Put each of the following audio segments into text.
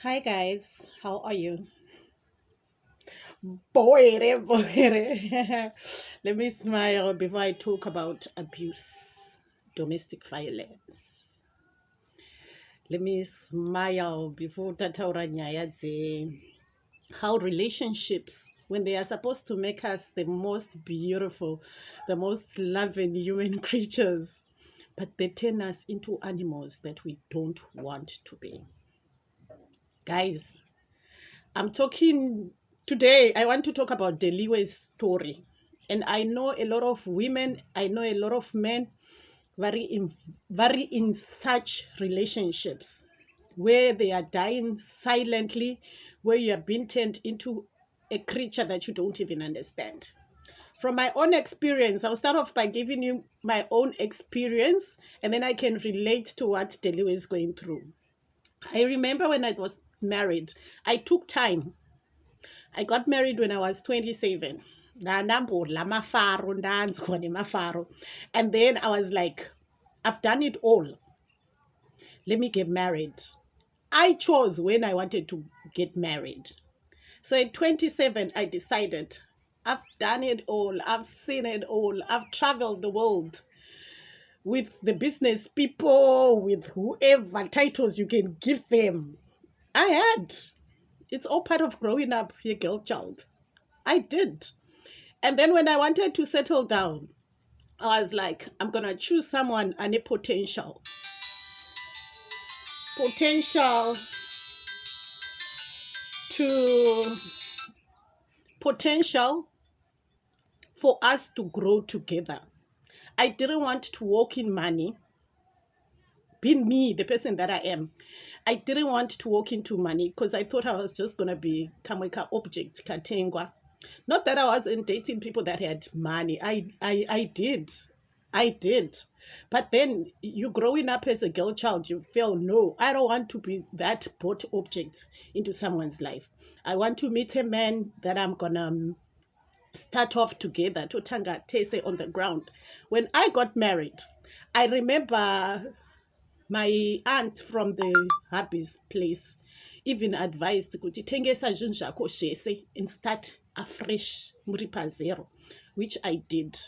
Hi guys, how are you? Boy, boy. Let me smile before I talk about abuse, domestic violence. Let me smile before tataura nyaya how relationships, when they are supposed to make us the most beautiful, the most loving human creatures, but they turn us into animals that we don't want to be. Guys, I'm talking today. I want to talk about Deliwe's story. And I know a lot of women, I know a lot of men very in such relationships where they are dying silently, where you are being turned into a creature that you don't even understand. From my own experience, I'll start off by giving you my own experience and then I can relate to what Deliwe is going through. I remember when I was married, I took time. I got married when I was 27. And then I was like, I've done it all. Let me get married. I chose when I wanted to get married. So at 27, I decided I've done it all. I've seen it all. I've traveled the world with the business people, with whoever titles you can give them. I had. It's all part of growing up, a girl child. I did. And then when I wanted to settle down, I was like, I'm going to choose someone and a potential to potential for us to grow together. I didn't want to walk in money, being me, the person that I am. I didn't want to walk into money because I thought I was just going to be kamweka object, katengwa. Not that I wasn't dating people that had money. I did. I did. But then you growing up as a girl child, you feel, no, I don't want to be that bought object into someone's life. I want to meet a man that I'm going to start off together, to tanga tese on the ground. When I got married, I remember my aunt from the hubby's place even advised kuti tengesa zvinhu zvako zvese and start afresh muri pazero, which I did.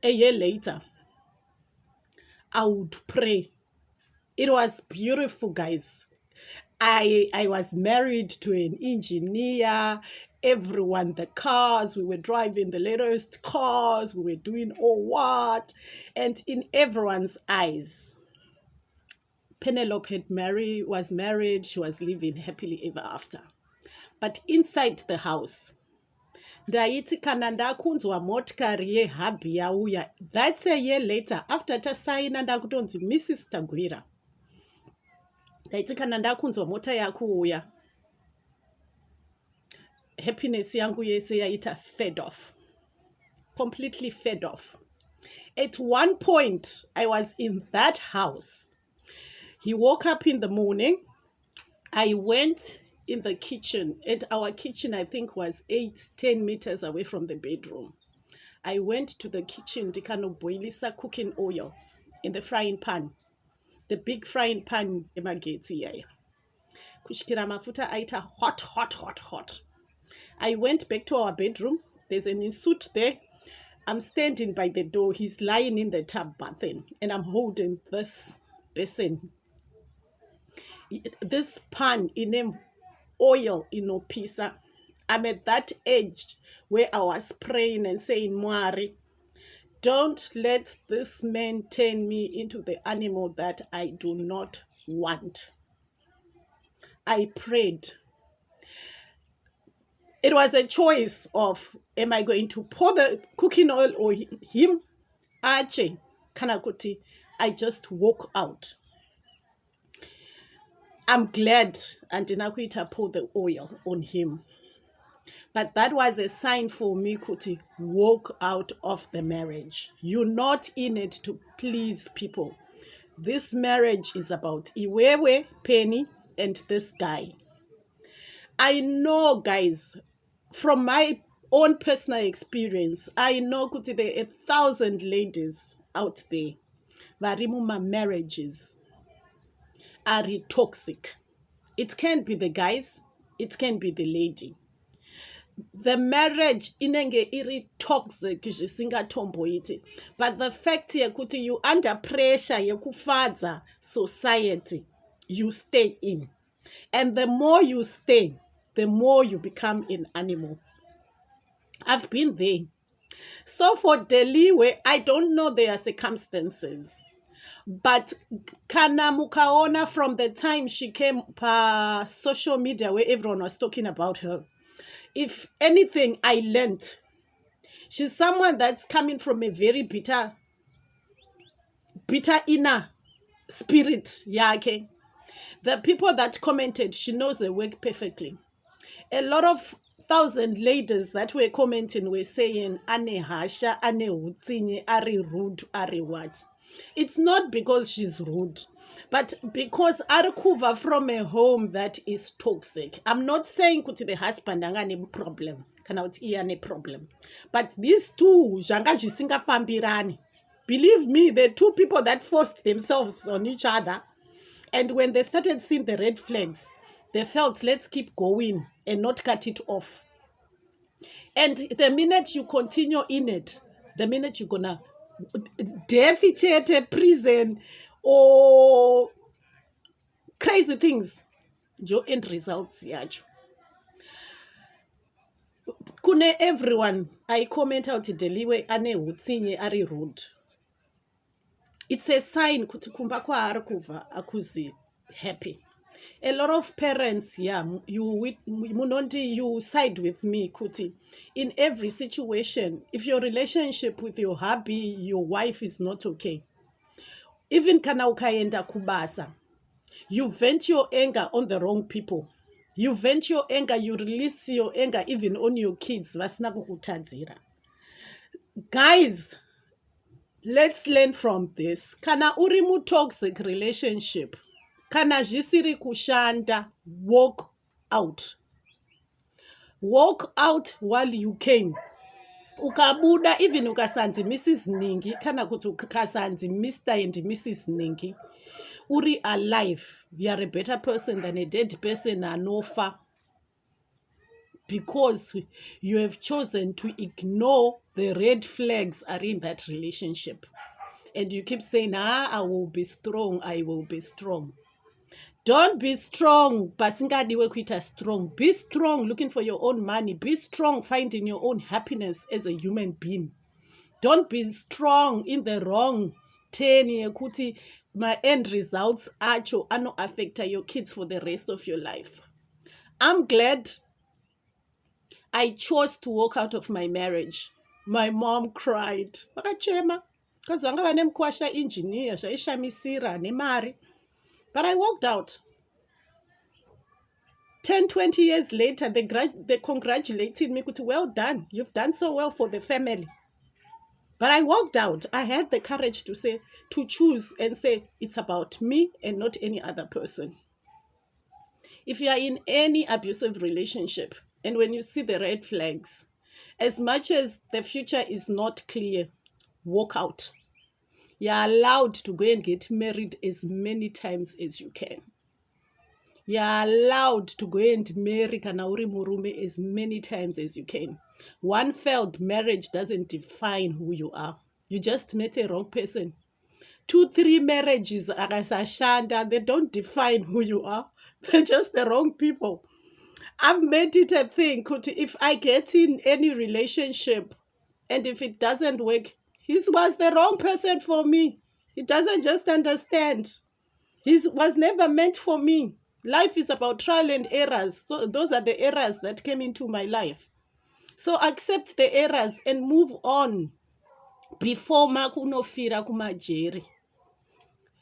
A year later, I would pray. It was beautiful, guys. I was married to an engineer. Everyone, the cars, we were driving the latest cars, we were doing all what. And in everyone's eyes, Penelope was married, she was living happily ever after. But inside the house, ndaiti kana ndakunzwa motikari yehabhi yauya, that's a year later, after tasaina ndakutonzi Mrs. Tagwira. Ndaiti kana ndakunzwa mota yakuuya, happiness yangu yese yaita fed off. Completely fed off. At one point, I was in that house. He woke up in the morning. I went in the kitchen, and our kitchen, I think, was 8-10 meters away from the bedroom. I went to the kitchen, ndikanoboilisa cooking oil in the frying pan, the big frying pan emagetsi yaya. Kushikira mafuta aita hot, hot, hot, hot. I went back to our bedroom. There's an suit there. I'm standing by the door. He's lying in the tub bathing, and I'm holding this basin, this pan in oil in opisa. I'm at that age where I was praying and saying, Mwari, don't let this man turn me into the animal that I do not want. I prayed. It was a choice of, am I going to pour the cooking oil or him? Ache, kanakuti. I just walk out. I'm glad Antinakuita poured the oil on him. But that was a sign for me, Kuti, walk out of the marriage. You're not in it to please people. This marriage is about Iwewe, Penny, and this guy. I know, guys, from my own personal experience, I know, Kuti, there are 1,000 ladies out there, varimuma marriages. are toxic. It can be the guys, it can be the lady. The marriage inenge iri toxic zvisingatomboiti, but the fact yekuti you under pressure yekufadza society, you stay in, and the more you stay, the more you become an animal. I've been there. So for Deliwe, I don't know their circumstances, but kana mukaona from the time she came pa social media where everyone was talking about her, if anything I learned, she's someone that's coming from a very bitter inner spirit. Yeah, okay. The people that commented, she knows the work perfectly. A lot of thousand ladies that were commenting were saying, Ane hasha, ane utsinye, are rude, are what. It's not because she's rude, but because Arkuva from a home that is toxic. I'm not saying kuti the husband angane problem, kana uti iyane problem. But these two, janga jisinga fambirani. Believe me, the two people that forced themselves on each other. And when they started seeing the red flags, they felt, let's keep going and not cut it off. And the minute you continue in it, the minute you're gonna death, prison, or crazy things, your end results yacho. Kune everyone, I comment out Deliwe ane utsinye ari rude. It's a sign kuti kumba kwa arikuva akuzi happy. A lot of parents, yeah, you side with me, kuti. In every situation, if your relationship with your hubby, your wife is not okay, even kana ukaenda kubasa, you vent your anger on the wrong people. You vent your anger, you release your anger even on your kids. Vasina kukutadzira. Guys, let's learn from this. Kana uri mu toxic relationship, kana zvisiri kushanda, walk out. Walk out while you can. Ukabuda, even ukasanzi Mrs. Ningi, kana kuti ukasanzi Mr. and Mrs. Ningi, uri alive. You are a better person than a dead person, anofa. Because you have chosen to ignore the red flags are in that relationship. And you keep saying, I will be strong, I will be strong. Don't be strong, basingadiwe kuita strong. Be strong looking for your own money. Be strong finding your own happiness as a human being. Don't be strong in the wrong turn yekuti my end results acho ano affect your kids for the rest of your life. I'm glad I chose to walk out of my marriage. My mom cried. Vakachema. Because vanga vanemkwasha engineer, zvaishamisira nemari. But I walked out. 10, 20 years later, they congratulated me. Well done. You've done so well for the family. But I walked out. I had the courage to choose and say, it's about me and not any other person. If you are in any abusive relationship, and when you see the red flags, as much as the future is not clear, walk out. You're allowed to go and get married as many times as you can. You're allowed to go and marry kana uri murume as many times as you can. One failed marriage doesn't define who you are. You just met a wrong person. 2, 3 marriages akasashanda, they don't define who you are. They're just the wrong people. I've made it a thing, if I get in any relationship and if it doesn't work, he was the wrong person for me. He doesn't just understand. He was never meant for me. Life is about trial and errors. So those are the errors that came into my life. So accept the errors and move on before makunofira kumajeri.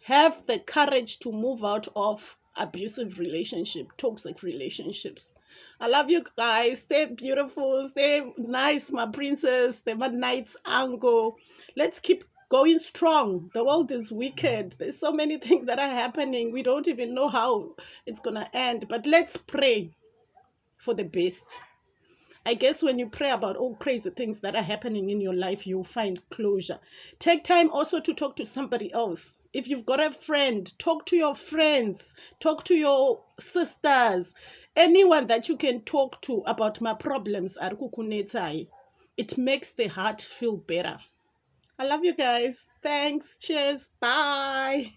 Have the courage to move out of abusive relationship, toxic relationships. I love you guys. Stay beautiful. Stay nice, my princess. Stay my knight's angle. Let's keep going strong. The world is wicked. There's so many things that are happening. We don't even know how it's going to end. But let's pray for the best. I guess when you pray about all crazy things that are happening in your life, you'll find closure. Take time also to talk to somebody else. If you've got a friend, talk to your friends, talk to your sisters, anyone that you can talk to about my problems. It makes the heart feel better. I love you guys. Thanks. Cheers. Bye.